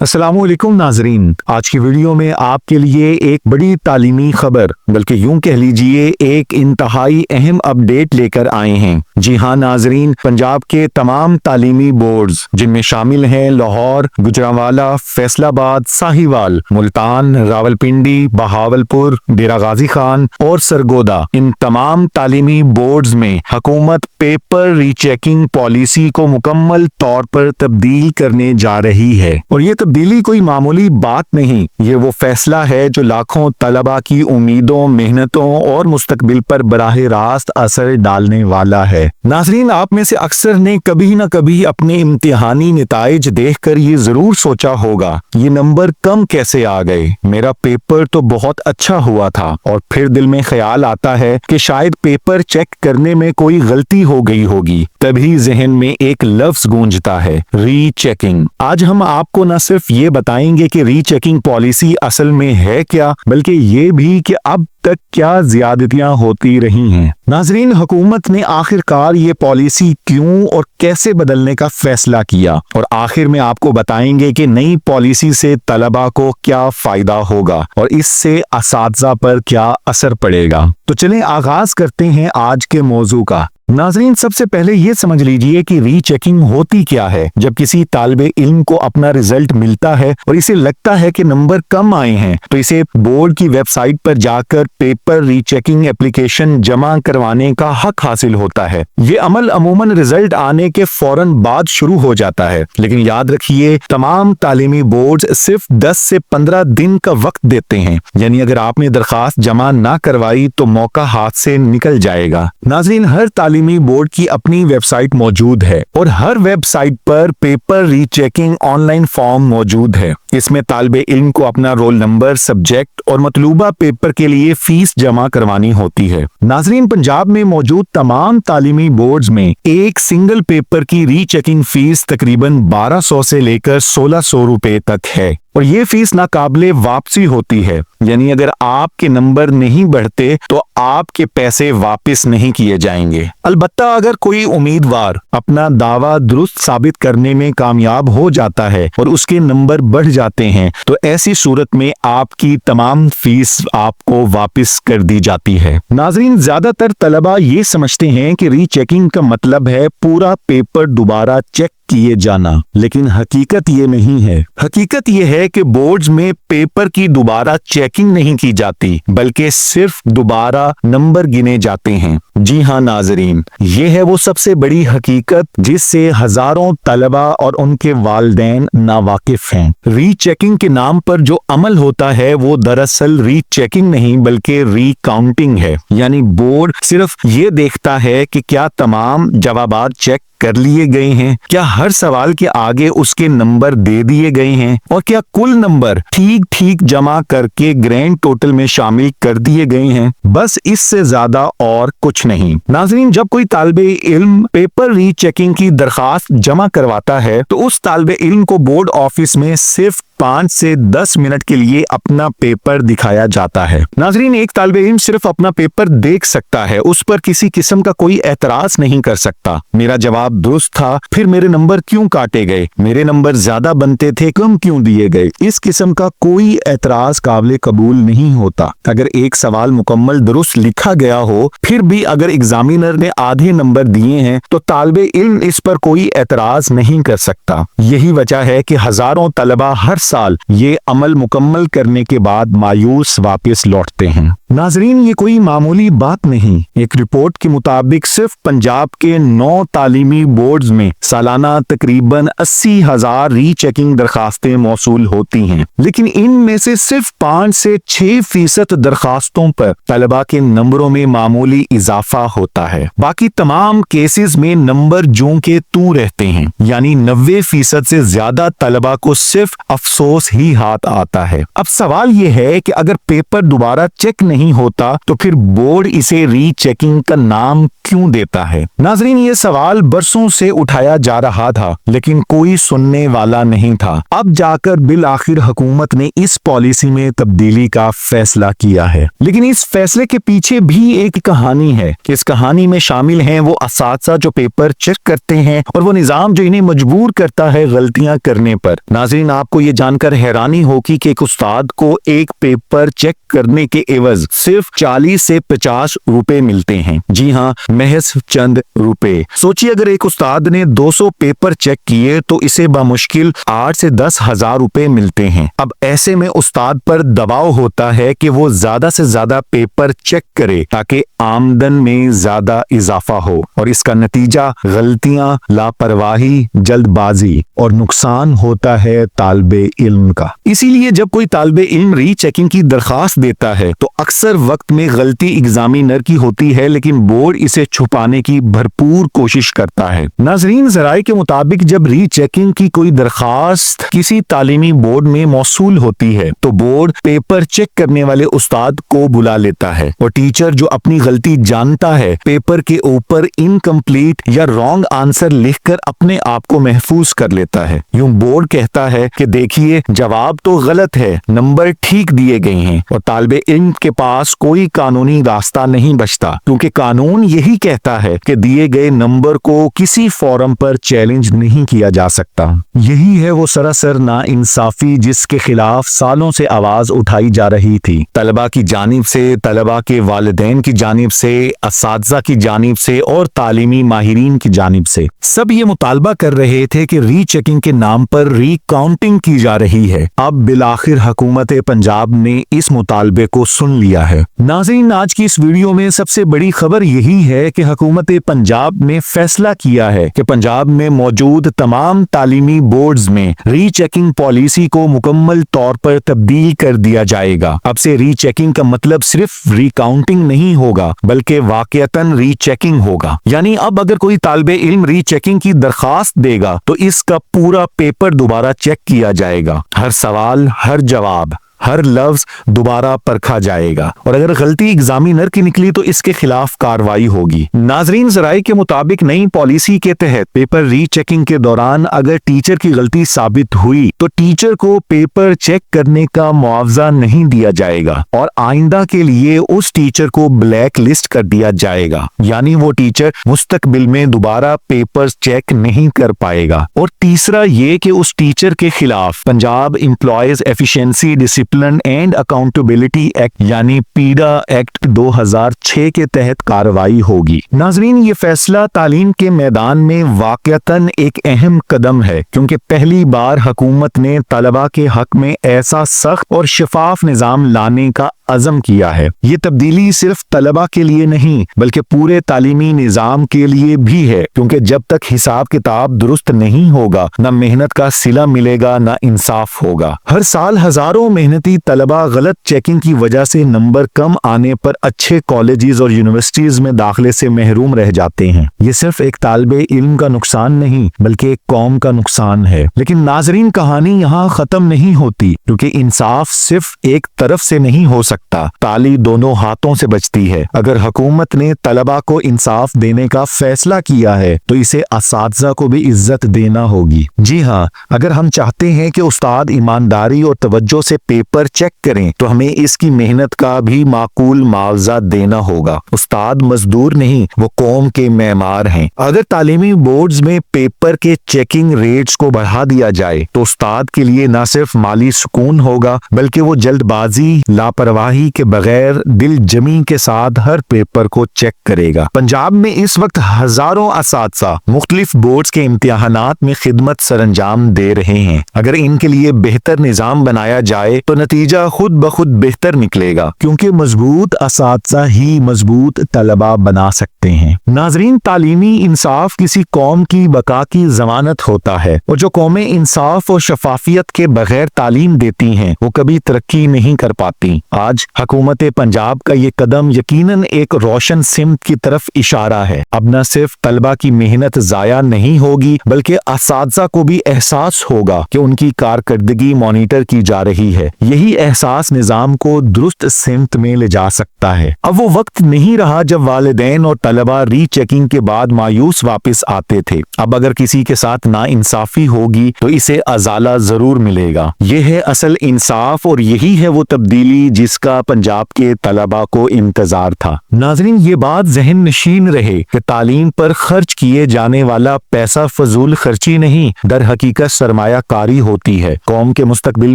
अस्सलामुअलैकुम नाजरीन, आज की वीडियो में आपके लिए एक बड़ी तालीमी खबर बल्कि यूं कह लीजिए एक इंतहाई अहम अपडेट लेकर आए हैं। जी हाँ नाजरीन, पंजाब के तमाम तालीमी बोर्ड्स जिनमें शामिल हैं लाहौर, गुजरांवाला, फैसलाबाद, साहिवाल, मुल्तान, रावलपिंडी, बहावलपुर, डेरा गाजी खान और सरगोदा, इन तमाम तालीमी बोर्ड्स में हुकूमत पेपर रीचेकिंग पॉलिसी को मुकम्मल तौर पर तब्दील करने जा रही है। और ये तब्दीली कोई मामूली बात नहीं, ये वो फैसला है जो लाखों तलबा की उम्मीदों, मेहनतों और मुस्तकबिल पर बराह रास्त असर डालने वाला है। नाज़रीन, आप में से अक्सर ने कभी न कभी अपने इम्तिहानी निताइज देखकर ये जरूर सोचा होगा, ये नंबर कम कैसे आ गए, मेरा पेपर तो बहुत अच्छा हुआ था। और फिर दिल में ख्याल आता है कि शायद पेपर चेक करने में कोई गलती हो गई होगी। तभी जहन में एक लफ्ज गूंजता है, रीचेकिंग। आज हम आपको न सिर्फ ये बताएंगे कि रीचेकिंग पॉलिसी असल में है क्या, बल्कि ये भी कि अब तक क्या ज्यादतियां होती रही हैं। नाजरीन, हुकूमत ने आखिरकार ये पॉलिसी क्यों और कैसे बदलने का फैसला किया, और आखिर में आपको बताएंगे कि नई पॉलिसी से तलबा को क्या फायदा होगा और इससे असातिज़ा पर क्या असर पड़ेगा। तो चलें आगाज करते हैं आज के मौजू का। नाज़रीन, सबसे पहले ये समझ लीजिए कि रीचेकिंग होती क्या है। जब किसी तालिबे इल्म को अपना रिजल्ट मिलता है और इसे लगता है कि नंबर कम आए हैं, तो इसे बोर्ड की वेबसाइट पर जाकर पेपर रीचेकिंग एप्लीकेशन जमा करवाने का हक हासिल होता है। ये अमल अमूमन रिजल्ट आने के फौरन बाद शुरू हो जाता है, लेकिन याद रखिए तमाम तालीमी बोर्ड सिर्फ 10 से 15 दिन का वक्त देते हैं। यानी अगर आपने दरखास्त जमा ना करवाई तो मौका हाथ से निकल जाएगा। नाज़रीन, हर तालीमी बोर्ड की अपनी वेबसाइट मौजूद है और हर वेबसाइट पर पेपर रीचेकिंग ऑनलाइन फॉर्म मौजूद है। इसमें तालिबे इल्म को अपना रोल नंबर, सब्जेक्ट और मतलूबा पेपर के लिए फीस जमा करवानी होती है। नाजरीन, पंजाब में मौजूद तमाम तालीमी बोर्ड्स में एक सिंगल पेपर की रीचेकिंग फीस तकरीबन 1200 से लेकर 1600 रुपए तक है और ये फीस नाकाबिले वापसी होती है। यानी अगर आपके नंबर नहीं बढ़ते तो आपके पैसे वापस नहीं किए जाएंगे। अलबत्ता अगर कोई उम्मीदवार अपना दावा दुरुस्त साबित करने में कामयाब हो जाता है और उसके नंबर बढ़ जाते हैं तो ऐसी सूरत में आपकी तमाम फीस आपको वापस कर दी जाती है। नाजरीन, ज्यादातर तलबा ये समझते हैं कि रीचेकिंग का मतलब है पूरा पेपर दोबारा चेक किए जाना, लेकिन हकीकत ये नहीं है। हकीकत ये है कि बोर्ड्स में पेपर की दोबारा चेकिंग नहीं की जाती, बल्कि सिर्फ दोबारा नंबर गिने जाते हैं। जी हाँ नाजरीन, ये है वो सबसे बड़ी हकीकत जिससे हजारों तलबा और उनके वालिदैन नावाकिफ हैं। रीचेकिंग के नाम पर जो अमल होता है वो दरअसल रीचेकिंग नहीं बल्कि रीकाउंटिंग है। यानी बोर्ड सिर्फ ये देखता है कि क्या तमाम जवाबात चेक कर लिए गए हैं, क्या हर सवाल के आगे उसके नंबर दे दिए गए हैं और क्या कुल नंबर ठीक ठीक जमा करके ग्रैंड टोटल में शामिल कर दिए गए हैं। बस इससे ज्यादा और कुछ नहीं। नाज़रीन, जब कोई तालिबे इल्म पेपर रीचेकिंग की दरखास्त जमा करवाता है तो उस तालिबे इल्म को बोर्ड ऑफिस में सिर्फ 5 से 10 मिनट के लिए अपना पेपर दिखाया जाता है। नाज़रीन, एक तालिबे इल्म सिर्फ अपना पेपर देख सकता है, उस पर किसी किस्म का कोई एतराज नहीं कर सकता। मेरा जवाब दुरुस्त था, फिर मेरे नंबर क्यों काटे गए, मेरे नंबर ज्यादा बनते थे, कम क्यों दिए गए, इस किस्म का कोई एतराज काबिल कबूल नहीं होता। अगर एक सवाल मुकम्मल दुरुस्त लिखा गया हो, फिर भी अगर एग्जामिनर ने आधे नंबर दिए हैं तो तालिबे इल्म इस पर कोई एतराज नहीं कर सकता। यही वजह है कि हजारों तलबा हर साल ये अमल मुकम्मल करने के बाद मायूस वापस लौटते हैं। नाजरीन, ये कोई मामूली बात नहीं। एक रिपोर्ट के मुताबिक सिर्फ पंजाब के 9 तालीमी बोर्ड्स में सालाना तकरीबन 80,000 रीचेकिंग दरखास्तें मौसूल होती हैं, लेकिन इनमें से सिर्फ 5 से 6% दरखास्तों पर तलबा के नंबरों में मामूली इजाफा होता है। बाकी तमाम केसेस में नंबर ज्यों के त्यों रहते हैं। यानी 90% से ज्यादा तलबा को सिर्फ अफसोस ही हाथ आता है। अब सवाल ये है कि अगर पेपर दोबारा चेक नहीं नहीं होता तो फिर बोर्ड इसे री चेकिंग का नाम क्यों देता है? नाजरीन, ये सवाल बरसों से उठाया जा रहा था लेकिन कोई सुनने वाला नहीं था। अब जाकर बिल आखिर हुकूमत ने इस पॉलिसी में तब्दीली का फैसला किया है। लेकिन इस फैसले के पीछे भी एक कहानी है। इस कहानी में शामिल हैं वो असातिज़ा जो पेपर चेक करते हैं और वो निज़ाम जो इन्हें मजबूर करता है गलतियां करने पर। नाजरीन, आपको ये जानकर हैरानी होगी कि एक उस्ताद को एक पेपर चेक करने के एवज सिर्फ 40 से 50 रुपए मिलते हैं। जी हाँ, महज चंद रुपए। सोचिए, अगर एक उस्ताद ने 200 पेपर चेक किए तो इसे बामुश्किल 8 से 10 हजार रुपए मिलते हैं। अब ऐसे में उस्ताद पर दबाव होता है कि वो ज्यादा से ज्यादा पेपर चेक करे ताकि आमदन में ज्यादा इजाफा हो, और इसका नतीजा गलतियां, लापरवाही, जल्दबाजी और नुकसान होता है तालिबे इल्म का। इसीलिए जब कोई तालिबे इल्म री चेकिंग की दरखास्त देता है तो अक्सर वक्त में गलती एग्जामिनर की होती है, लेकिन बोर्ड इसे छुपाने की भरपूर कोशिश करता है। नाजरीन, ज़राए के मुताबिक जब री चेकिंग की कोई दरखास्त किसी तालीमी बोर्ड में मौसूल होती है तो बोर्ड पेपर चेक करने वाले उस्ताद को बुला लेता है, और टीचर जो अपनी गलती जानता है पेपर के ऊपर इनकम्प्लीट या रॉन्ग आंसर लिखकर अपने आप को महफूज कर लेता है। यूं बोर्ड कहता है कि देखिए, जवाब तो गलत है, नंबर ठीक दिए गए हैं, और तालिबे इल्म के पास कोई कानूनी रास्ता नहीं बचता, क्योंकि कानून यही कहता है कि दिए गए नंबर को किसी फोरम पर चैलेंज नहीं किया जा सकता। यही है वो सरासर नाइंसाफी जिसके खिलाफ सालों से आवाज उठाई जा रही थी। तलबा की जानिब से, तलबा के वालिदैन की जानिब से, असातिज़ा की जानिब से और तालीमी माहिरीन की जानिब से। सब ये मुतालबा कर रहे थे कि री चेकिंग के नाम पर री काउंटिंग की जा रही है। अब बिलाखिर हुकूमत पंजाब ने इस मुतालबे को सुन लिया है। नाज़रीन, आज की इस वीडियो में सबसे बड़ी खबर यही है कि हुकूमत पंजाब ने फैसला किया है कि पंजाब में मौजूद तमाम तालीमी बोर्ड्स में री चेकिंग पॉलिसी को मुकम्मल तौर पर तब्दील कर दिया जाएगा। अब से री चेकिंग का मतलब सिर्फ रिकाउंटिंग नहीं होगा बल्कि वाकईतन री चेकिंग होगा। यानी अब अगर कोई तालिबे इल्म री चेकिंग की दरखास्त देगा तो इसका पूरा पेपर दोबारा चेक किया जाएगा। हर सवाल, हर जवाब, हर लफ्ज दोबारा परखा जाएगा, और अगर गलती एग्जामिनर की निकली तो इसके खिलाफ कार्रवाई होगी। नाजरीन, ज़राए के मुताबिक नई पॉलिसी के तहत पेपर री चेकिंग के दौरान अगर टीचर की गलती साबित हुई तो टीचर को पेपर चेक करने का मुआवजा नहीं दिया जाएगा, और आइंदा के लिए उस टीचर को ब्लैक लिस्ट कर दिया जाएगा। यानी वो टीचर मुस्तकबिल में दोबारा पेपर चेक नहीं कर पाएगा। और तीसरा ये कि उस टीचर के खिलाफ Punjab employees efficiency discipline and accountability act यानी पीडा एक्ट 2006 के तहत कार्रवाई होगी। नाजरीन, ये फैसला तालीम के मैदान में वाकईतन एक अहम कदम है, क्योंकि पहली बार हुकूमत ने तलबा के हक में ऐसा सख्त और शफाफ निजाम लाने का अज़म किया है। ये तब्दीली सिर्फ तलबा के लिए नहीं बल्कि पूरे तालीमी निजाम के लिए भी है, क्योंकि जब तक हिसाब किताब दुरुस्त नहीं होगा न मेहनत का सिला मिलेगा न इंसाफ होगा। हर साल हजारों मेहनती तलबा गलत चेकिंग की वजह से नंबर कम आने पर अच्छे कॉलेजेस और यूनिवर्सिटीज में दाखिले से महरूम रह जाते हैं। ये सिर्फ एक तालिबे इल्म का नुकसान नहीं बल्कि एक कौम का नुकसान है। लेकिन नाजरीन, कहानी यहाँ खत्म नहीं होती, क्योंकि इंसाफ सिर्फ एक तरफ से नहीं हो सकता, ताली दोनों हाथों से बजती है। अगर हुकूमत ने तलबा को इंसाफ देने का फैसला किया है तो इसे असातिज़ा को भी इज्जत देना होगी। जी हाँ, अगर हम चाहते हैं कि उस्ताद ईमानदारी और तवज्जो से पेपर चेक करें तो हमें इसकी मेहनत का भी माकूल मुआवजा देना होगा। उस्ताद मजदूर नहीं, वो कौम के मेमार हैं। अगर तालीमी बोर्ड्स में पेपर के चेकिंग रेट्स को बढ़ा दिया जाए तो उस्ताद के लिए न सिर्फ माली सुकून होगा बल्कि वो जल्दबाजी, लापरवाही के बगैर दिल जमी के साथ हर पेपर को चेक करेगा। पंजाब में इस वक्त हजारों असातिज़ा मुख्तलिफ बोर्ड्स के इम्तिहानात में खिदमत सरंजाम दे रहे हैं। अगर इनके लिए बेहतर निजाम बनाया जाए तो नतीजा खुद ब खुद बेहतर निकलेगा, क्योंकि मजबूत असातिज़ा ही मजबूत तलबा बना सकते हैं। नाजरीन, तालीमी इंसाफ किसी कौम की बका की जमानत होता है, और जो कौमें इंसाफ और शफाफियत के बगैर तालीम देती हैं वो कभी तरक्की नहीं कर पाती। आज आज हुकूमत पंजाब का ये कदम यकीनन एक रोशन सिमत की तरफ इशारा है। अब न सिर्फ तलबा की मेहनत जाया नहीं होगी बल्कि असातिज़ा को भी एहसास होगा कि उनकी कारकर्दगी मॉनिटर की जा रही है। यही एहसास निज़ाम को दुरुस्त सिमत में ले जा सकता है। अब वो वक्त नहीं रहा जब वालिदैन और तलबा रीचेकिंग के बाद मायूस वापस आते थे। अब अगर किसी के साथ नाइंसाफी होगी तो इसे अजाला जरूर मिलेगा। यह है असल इंसाफ और यही है वो तब्दीली जिसका पंजाब के तलबा को इंतजार था। नाज़रीन, ये बात जहन नशीन रहे कि तालीम पर खर्च किए जाने वाला पैसा फजूल खर्ची नहीं, दर हकीकत सरमाया कारी होती है। कौम के मुस्तकबिल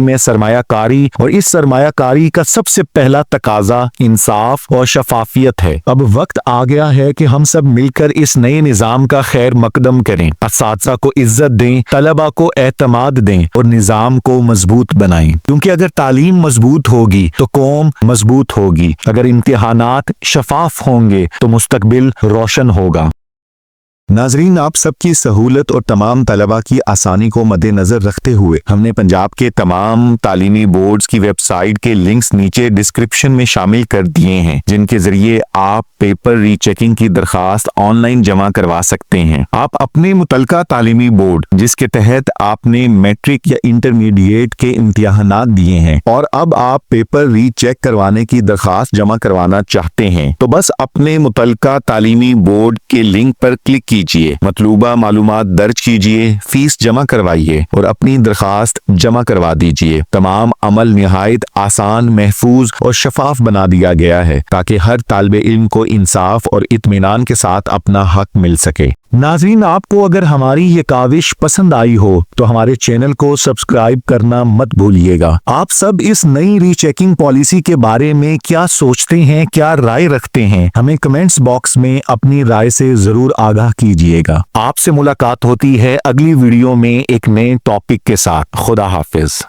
में सरमाया कारी, और इस सरमाया कारी का सबसे पहला तकाजा इंसाफ और शफाफियत है। अब वक्त आ गया है कि हम सब मिलकर इस नए निज़ाम का खैर मकदम करें, असातिज़ा को इज्जत दें, तलबा को एतमाद दें और निज़ाम को मजबूत बनाएं। क्योंकि अगर तालीम मजबूत होगी तो कौम मजबूत होगी, अगर इम्तिहानात शफाफ होंगे तो मुस्तकबिल रोशन होगा। नाजरीन, आप सबकी सहूलत और तमाम तलबा की आसानी को मद्देनजर रखते हुए हमने पंजाब के तमाम तालीमी बोर्ड्स की वेबसाइट के लिंक्स नीचे डिस्क्रिप्शन में शामिल कर दिए हैं, जिनके जरिए आप पेपर रीचेकिंग की दरखास्त ऑनलाइन जमा करवा सकते हैं। आप अपने मुतलका तालीमी बोर्ड जिसके तहत आपने मैट्रिक या इंटरमीडिएट के इम्तिहानात दिए हैं और अब आप पेपर रीचेक करवाने की दरखास्त जमा करवाना चाहते हैं, तो बस अपने मुतलका तालीमी बोर्ड के लिंक पर क्लिक कीजिए, मतलूबा मालूमात दर्ज कीजिए, फीस जमा करवाइए और अपनी दरखास्त जमा करवा दीजिए। तमाम अमल निहायत आसान, महफूज और शफाफ बना दिया गया है ताकि हर तालिबे इल्म को इंसाफ और इत्मीनान के साथ अपना हक मिल सके। नाज़रीन, आपको अगर हमारी ये काविश पसंद आई हो तो हमारे चैनल को सब्सक्राइब करना मत भूलिएगा। आप सब इस नई रीचेकिंग पॉलिसी के बारे में क्या सोचते हैं, क्या राय रखते हैं, हमें कमेंट्स बॉक्स में अपनी राय से जरूर आगाह कीजिएगा। आपसे मुलाकात होती है अगली वीडियो में एक नए टॉपिक के साथ। खुदा हाफिज।